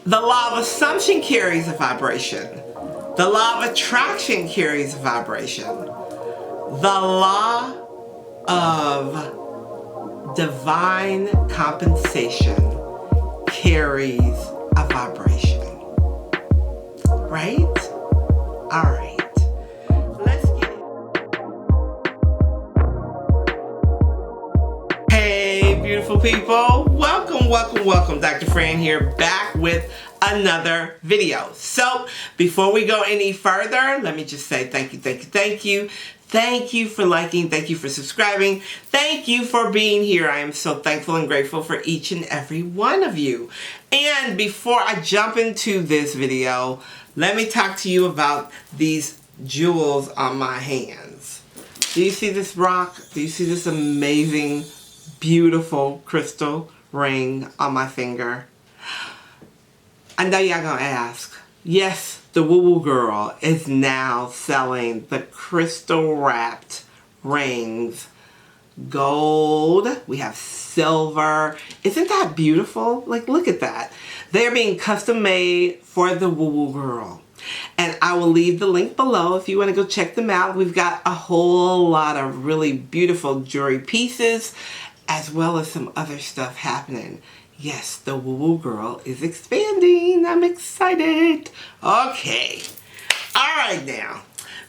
The law of assumption carries a vibration. The law of attraction carries a vibration. The law of divine compensation carries a vibration. Right? All right. Let's get it. Hey, beautiful people. Welcome, welcome, welcome. Dr. Fran here, back with another video. So before we go any further, let me just say thank you, thank you, thank you. Thank you for liking, thank you for subscribing, thank you for being here. I am so thankful and grateful for each and every one of you. And before I jump into this video, let me talk to you about these jewels on my hands. Do you see this rock? Do you see this amazing, beautiful crystal ring on my finger? I know y'all gonna ask. Yes, the woo-woo girl is now selling the crystal wrapped rings. Gold, we have silver. Isn't that beautiful? Like, look at that. They're being custom made for the woo-woo girl. And I will leave the link below if you want to go check them out. We've got a whole lot of really beautiful jewelry pieces, as well as some other stuff happening. Yes, the woo-woo girl is expanding. I'm excited. Okay. All right now.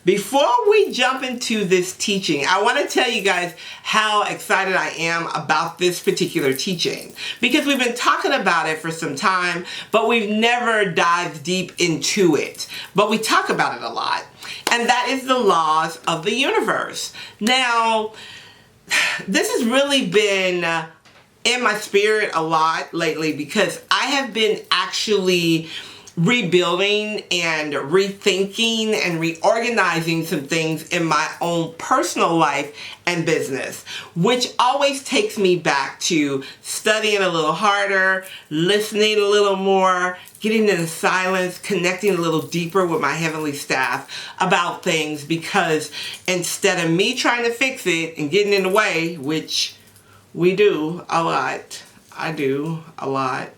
Before we jump into this teaching, I want to tell you guys how excited I am about this particular teaching. Because we've been talking about it for some time, but we've never dived deep into it. But we talk about it a lot. And that is the laws of the universe. Now, this has really been in my spirit a lot lately because I have been actually rebuilding and rethinking and reorganizing some things in my own personal life and business, which always takes me back to studying a little harder, listening a little more, getting into silence, connecting a little deeper with my heavenly staff about things, because instead of me trying to fix it and getting in the way, which we do a lot. I do a lot.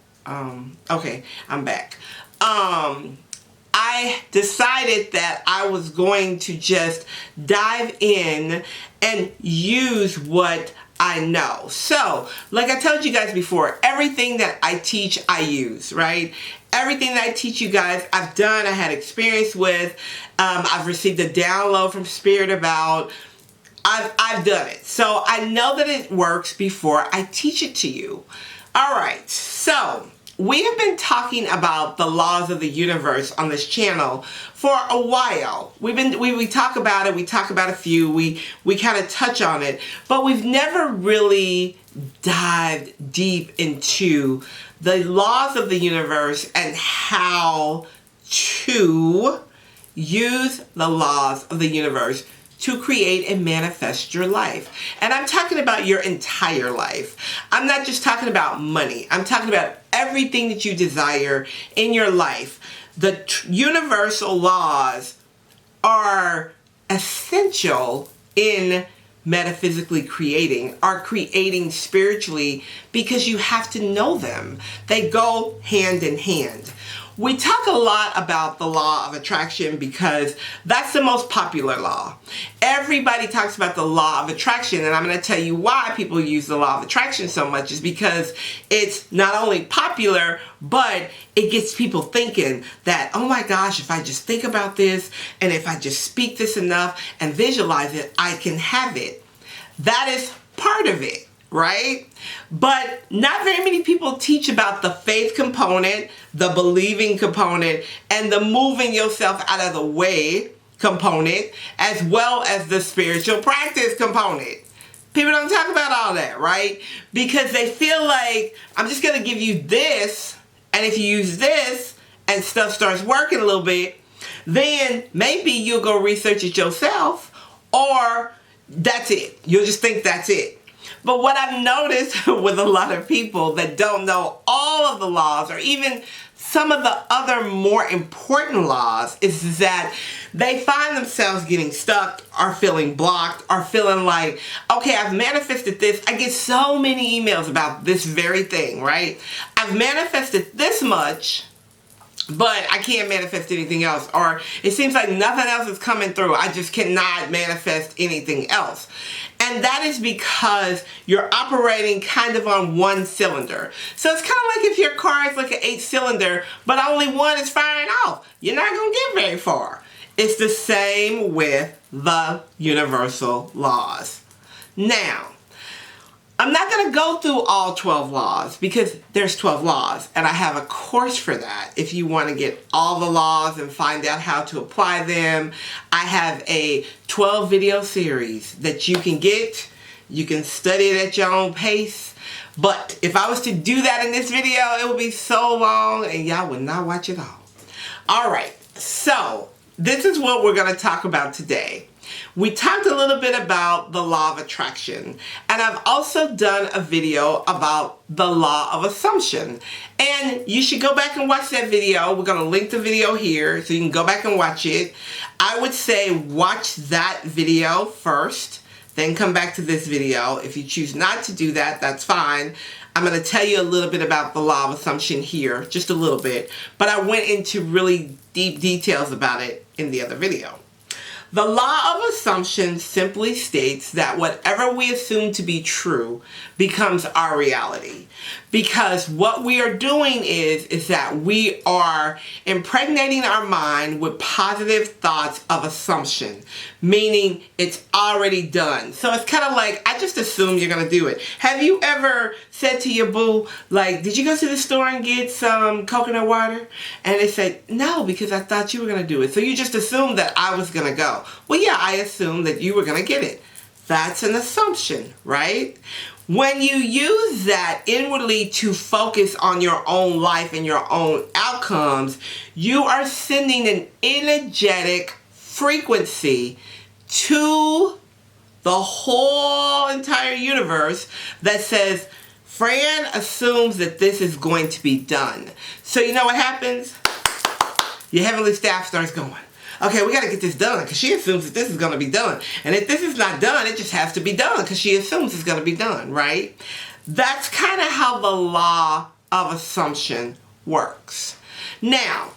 Okay, I'm back. I decided that I was going to just dive in and use what I know. So, like I told you guys before, everything that I teach, I use, right? Everything that I teach you guys, I've done, I had experience with, I've received a download from Spirit about. I've done it. So I know that it works before I teach it to you. All right. So we have been talking about the laws of the universe on this channel for a while. We talk about it. We talk about a few. We kind of touch on it, but we've never really dived deep into the laws of the universe and how to use the laws of the universe to create and manifest your life. And I'm talking about your entire life. I'm not just talking about money. I'm talking about everything that you desire in your life. The universal laws are essential in metaphysically creating, are creating spiritually, because you have to know them. They go hand in hand. We talk a lot about the law of attraction because that's the most popular law. Everybody talks about the law of attraction, and I'm going to tell you why people use the law of attraction so much is because it's not only popular, but it gets people thinking that, oh my gosh, if I just think about this and if I just speak this enough and visualize it, I can have it. That is part of it. Right? But not very many people teach about the faith component, the believing component, and the moving yourself out of the way component, as well as the spiritual practice component. People don't talk about all that, right? Because they feel like, I'm just going to give you this, and if you use this, and stuff starts working a little bit, then maybe you'll go research it yourself, or that's it. You'll just think that's it. But what I've noticed with a lot of people that don't know all of the laws, or even some of the other more important laws, is that they find themselves getting stuck or feeling blocked or feeling like, okay, I've manifested this. I get so many emails about this very thing, right? I've manifested this much, but I can't manifest anything else, or it seems like nothing else is coming through. I just cannot manifest anything else. And that is because you're operating kind of on one cylinder. So it's kind of like if your car is like an 8-cylinder, but only one is firing off. You're not going to get very far. It's the same with the universal laws. Now, I'm not going to go through all 12 laws because there's 12 laws, and I have a course for that. If you want to get all the laws and find out how to apply them, I have a 12 video series that you can get. You can study it at your own pace. But if I was to do that in this video, it would be so long and y'all would not watch it all. All right, so this is what we're going to talk about today. We talked a little bit about the law of attraction, and I've also done a video about the law of assumption, and you should go back and watch that video. We're going to link the video here so you can go back and watch it. I would say watch that video first, then come back to this video. If you choose not to do that, that's fine. I'm going to tell you a little bit about the law of assumption here, just a little bit, but I went into really deep details about it in the other video. The law of assumption simply states that whatever we assume to be true becomes our reality. Because what we are doing is that we are impregnating our mind with positive thoughts of assumption, meaning it's already done. So it's kind of like, I just assume you're going to do it. Have you ever said to your boo, like, did you go to the store and get some coconut water? And they said, no, because I thought you were going to do it. So you just assumed that I was going to go. Well, yeah, I assumed that you were going to get it. That's an assumption, right? When you use that inwardly to focus on your own life and your own outcomes, you are sending an energetic frequency to the whole entire universe that says, Fran assumes that this is going to be done. So you know what happens? Your heavenly staff starts going, okay, we got to get this done because she assumes that this is going to be done. And if this is not done, it just has to be done because she assumes it's going to be done, right? That's kind of how the law of assumption works. Now,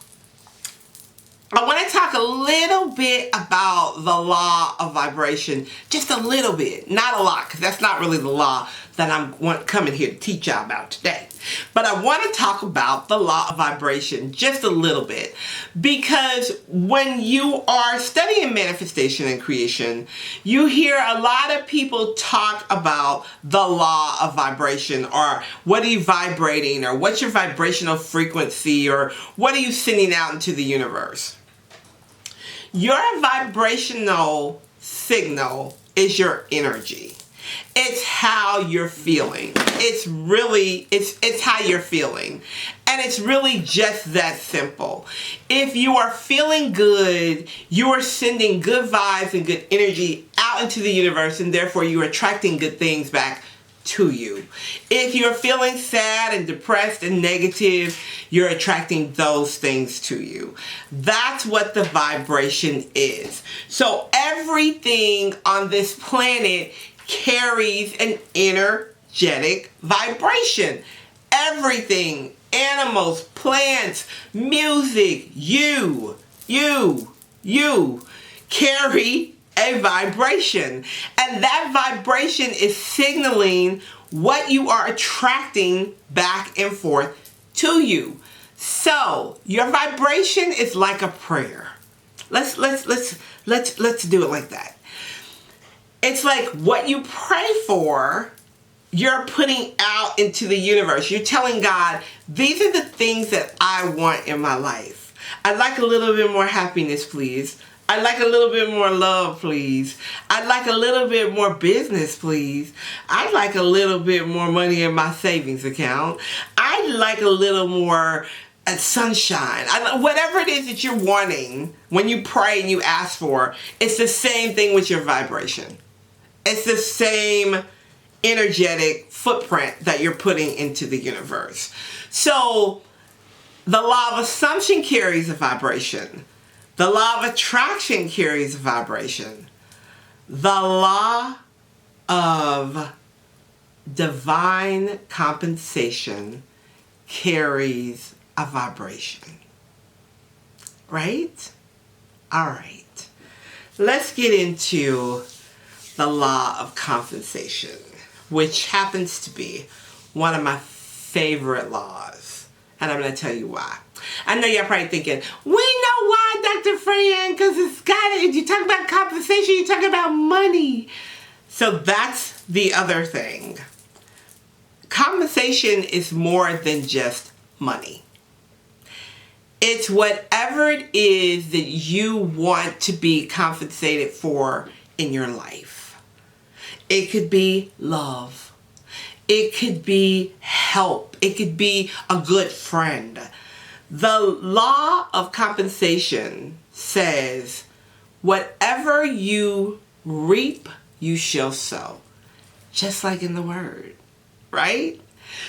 I want to talk a little bit about the law of vibration, just a little bit, not a lot, because that's not really the law that I'm coming here to teach y'all about today. But I want to talk about the law of vibration just a little bit, because when you are studying manifestation and creation, you hear a lot of people talk about the law of vibration, or what are you vibrating, or what's your vibrational frequency, or what are you sending out into the universe. Your vibrational signal is your energy. It's how you're feeling. It's how you're feeling. And it's really just that simple. If you are feeling good, you are sending good vibes and good energy out into the universe, and therefore you're attracting good things back to you. If you're feeling sad and depressed and negative, you're attracting those things to you. That's what the vibration is. So everything on this planet carries an energetic vibration. Everything, animals, plants, music, you carry a vibration, and that vibration is signaling what you are attracting back and forth to you. So your vibration is like a prayer. Let's do it like that. It's like what you pray for, you're putting out into the universe. You're telling God, these are the things that I want in my life. I'd like a little bit more happiness, please. I'd like a little bit more love, please. I'd like a little bit more business, please. I'd like a little bit more money in my savings account. I'd like a little more sunshine. Whatever it is that you're wanting, when you pray and you ask for, it's the same thing with your vibration. It's the same energetic footprint that you're putting into the universe. So the law of assumption carries a vibration. The law of attraction carries a vibration. The law of divine compensation carries a vibration. right? All right. Let's get into the law of compensation, which happens to be one of my favorite laws. And I'm going to tell you why. I know you're probably thinking, we know why, Dr. Fran, because you talk about compensation, you talk about money. So that's the other thing. Compensation is more than just money. It's whatever it is that you want to be compensated for in your life. It could be love. It could be help. It could be a good friend. The law of compensation says, whatever you reap, you shall sow. Just like in the word, right?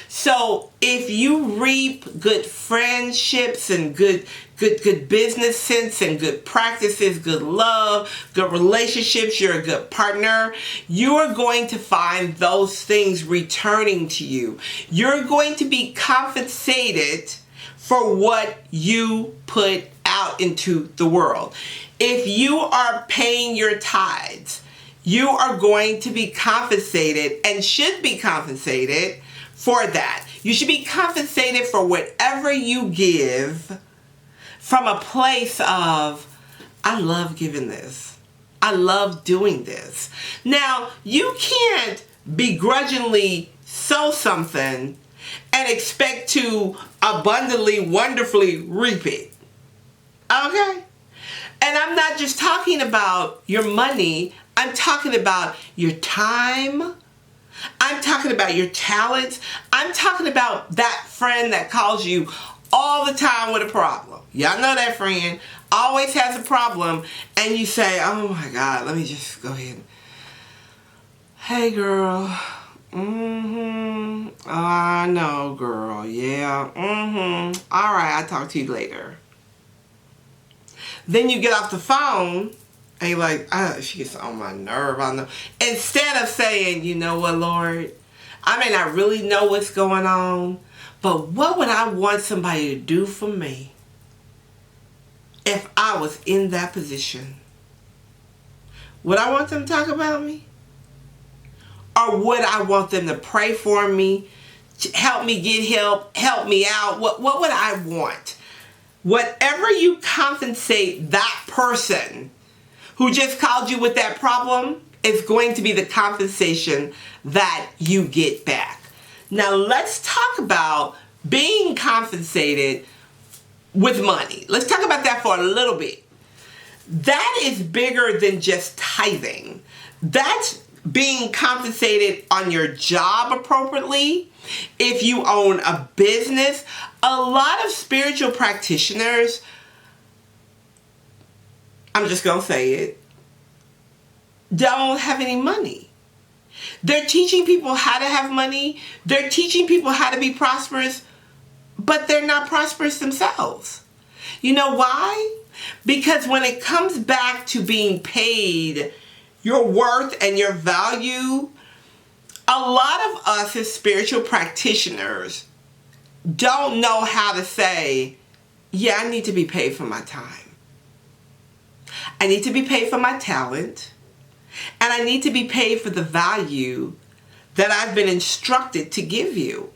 So if you reap good friendships and good business sense and good practices, good love, good relationships, you're a good partner, you are going to find those things returning to you. You're going to be compensated for what you put out into the world. If you are paying your tithes, you are going to be compensated and should be compensated for that. You should be compensated for whatever you give from a place of, I love giving this. I love doing this. Now, you can't begrudgingly sow something and expect to abundantly, wonderfully reap it. Okay? And I'm not just talking about your money. I'm talking about your time. I'm talking about your talents. I'm talking about that friend that calls you all the time with a problem. Y'all know that friend always has a problem, and you say, oh my God, let me just go ahead. Hey girl. Oh, I know, girl. Yeah. All right, I'll talk to you later. Then you get off the phone and you're like, she gets on my nerve. I know. Instead of saying, you know what, Lord, I may not really know what's going on, but what would I want somebody to do for me if I was in that position? Would I want them to talk about me? Or would I want them to pray for me, help me get help me out? What would I want? Whatever you compensate that person who just called you with that problem is going to be the compensation that you get back. Now let's talk about being compensated with money. Let's talk about that for a little bit. That is bigger than just tithing. That's being compensated on your job appropriately. If you own a business, a lot of spiritual practitioners, I'm just going to say it, don't have any money. They're teaching people how to have money. They're teaching people how to be prosperous, but they're not prosperous themselves. You know why? Because when it comes back to being paid your worth and your value, a lot of us as spiritual practitioners don't know how to say, yeah, I need to be paid for my time. I need to be paid for my talent. And I need to be paid for the value that I've been instructed to give you.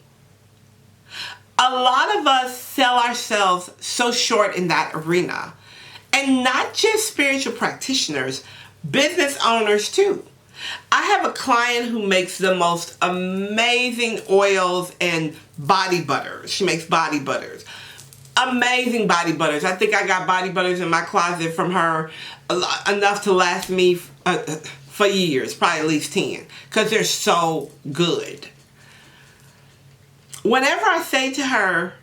A lot of us sell ourselves so short in that arena. And not just spiritual practitioners, business owners too. I have a client who makes the most amazing oils and body butters. She makes body butters. Amazing body butters. I think I got body butters in my closet from her enough to last me for years, probably at least 10, because they're so good. Whenever I say to her,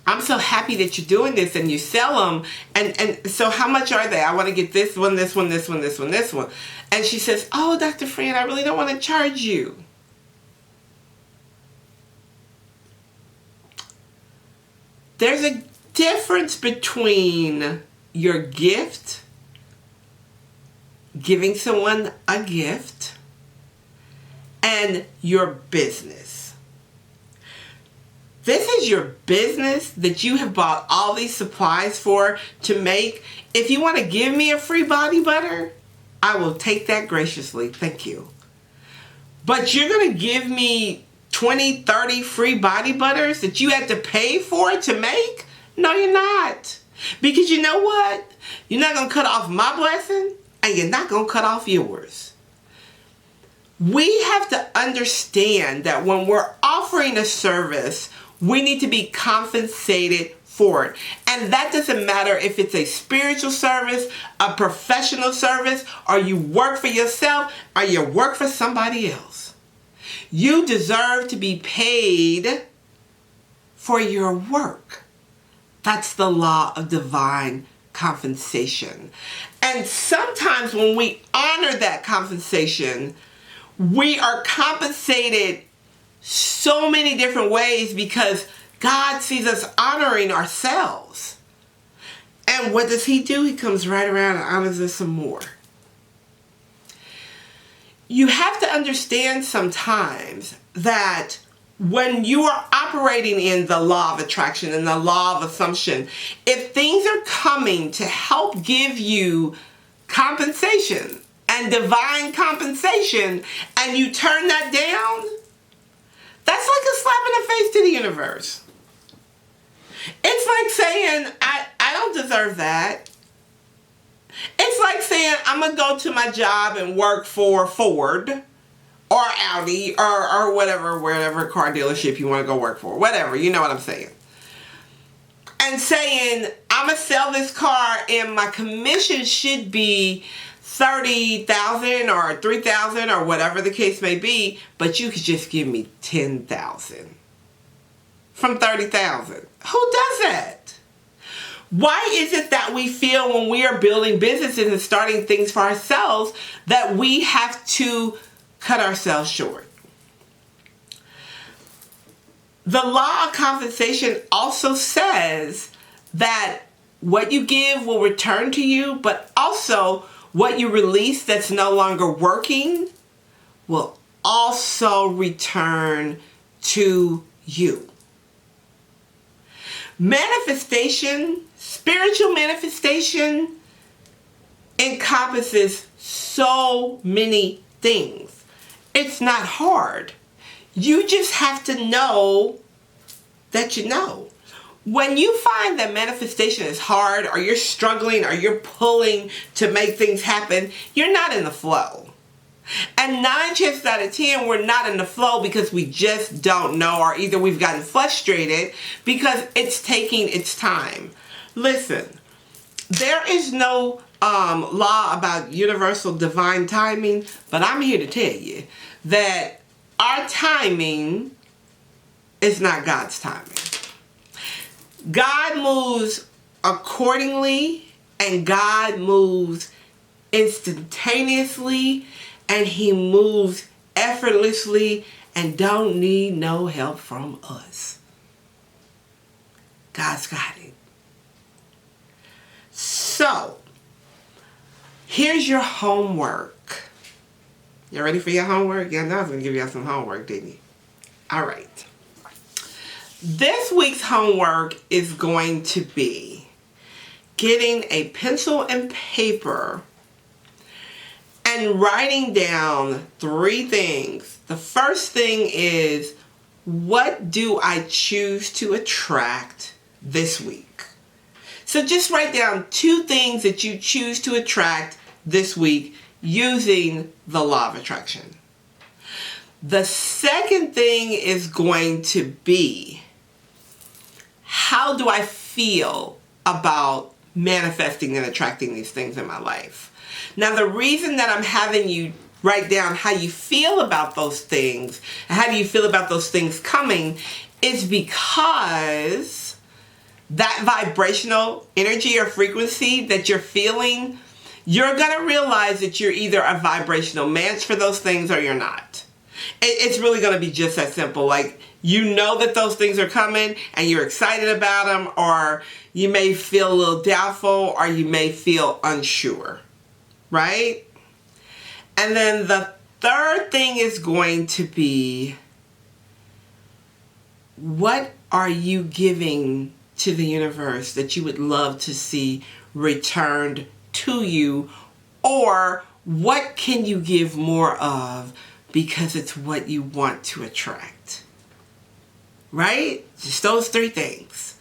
I'm so happy that you're doing this and you sell them, and so how much are they? I want to get this one, this one, this one, this one, this one. And she says, oh, Dr. Fran, I really don't want to charge you. There's a difference between your gift, giving someone a gift, and your business. this is your business that you have bought all these supplies for to make. If you want to give me a free body butter, I will take that graciously. Thank you. But you're going to give me 20, 30 free body butters that you had to pay for to make? No, you're not. Because you know what? You're not going to cut off my blessing, and you're not going to cut off yours. We have to understand that when we're offering a service, we need to be compensated for it. And that doesn't matter if it's a spiritual service, a professional service, or you work for yourself, or you work for somebody else. You deserve to be paid for your work. That's the law of divine compensation. And sometimes when we honor that compensation, we are compensated so many different ways because God sees us honoring ourselves. And what does He do? He comes right around and honors us some more. You have to understand sometimes that when you are operating in the law of attraction and the law of assumption, if things are coming to help give you compensation and divine compensation and you turn that down, that's like a slap in the face to the universe. It's like saying, I don't deserve that. It's like saying, I'm going to go to my job and work for Ford or Audi or whatever car dealership you want to go work for. Whatever, you know what I'm saying. And saying, I'm going to sell this car and my commission should be $30,000 or $3,000 or whatever the case may be, but you could just give me $10,000 from $30,000. Who does that? Why is it that we feel when we are building businesses and starting things for ourselves that we have to cut ourselves short? The law of compensation also says that what you give will return to you, but also what you release that's no longer working will also return to you. Manifestation, spiritual manifestation, encompasses so many things. It's not hard. You just have to know that you know. When you find that manifestation is hard, or you're struggling, or you're pulling to make things happen, you're not in the flow. And 9 chances out of 10, we're not in the flow because we just don't know, or either we've gotten frustrated because it's taking its time. Listen, there is no law about universal divine timing, but I'm here to tell you that our timing is not God's timing. God moves accordingly, and God moves instantaneously, and He moves effortlessly and don't need no help from us. God's got it. So, here's your homework. You ready for your homework? Yeah, I know I was going to give y'all some homework, didn't you? All right. This week's homework is going to be getting a pencil and paper and writing down 3 things. The first thing is, what do I choose to attract this week? So just write down 2 things that you choose to attract this week using the law of attraction. The second thing is going to be, how do I feel about manifesting and attracting these things in my life? Now, the reason that I'm having you write down how you feel about those things, and how do you feel about those things coming, is because that vibrational energy or frequency that you're feeling, you're going to realize that you're either a vibrational match for those things or you're not. It's really going to be just that simple. Like, you know that those things are coming and you're excited about them, or you may feel a little doubtful, or you may feel unsure, right? And then the third thing is going to be, what are you giving to the universe that you would love to see returned to you? Or what can you give more of because it's what you want to attract? Right? Just those three things.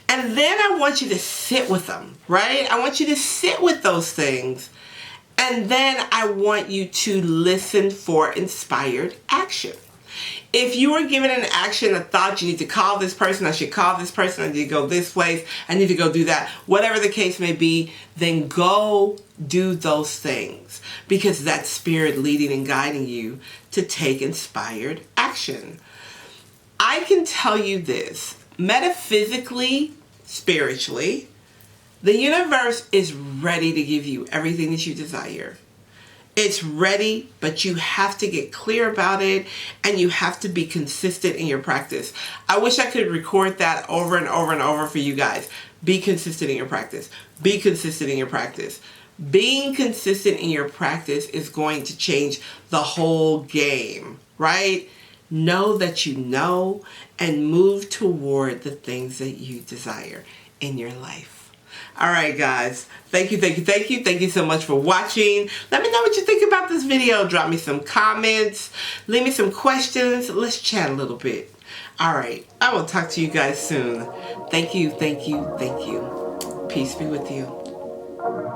And then I want you to sit with them, right? I want you to sit with those things. And then I want you to listen for inspired action. If you were given an action, a thought, you need to call this person, I should call this person, I need to go this place, I need to go do that, whatever the case may be, then go do those things, because that's spirit leading and guiding you to take inspired action. I can tell you this, metaphysically, spiritually, the universe is ready to give you everything that you desire. It's ready, but you have to get clear about it, and you have to be consistent in your practice. I wish I could record that over and over and over for you guys. Be consistent in your practice. Be consistent in your practice. Being consistent in your practice is going to change the whole game, right? Know that you know and move toward the things that you desire in your life. All right, guys. Thank you so much for watching. Let me know what you think about this video. Drop me some comments. Leave me some questions. Let's chat a little bit. All right. I will talk to you guys soon. Thank you. Peace be with you.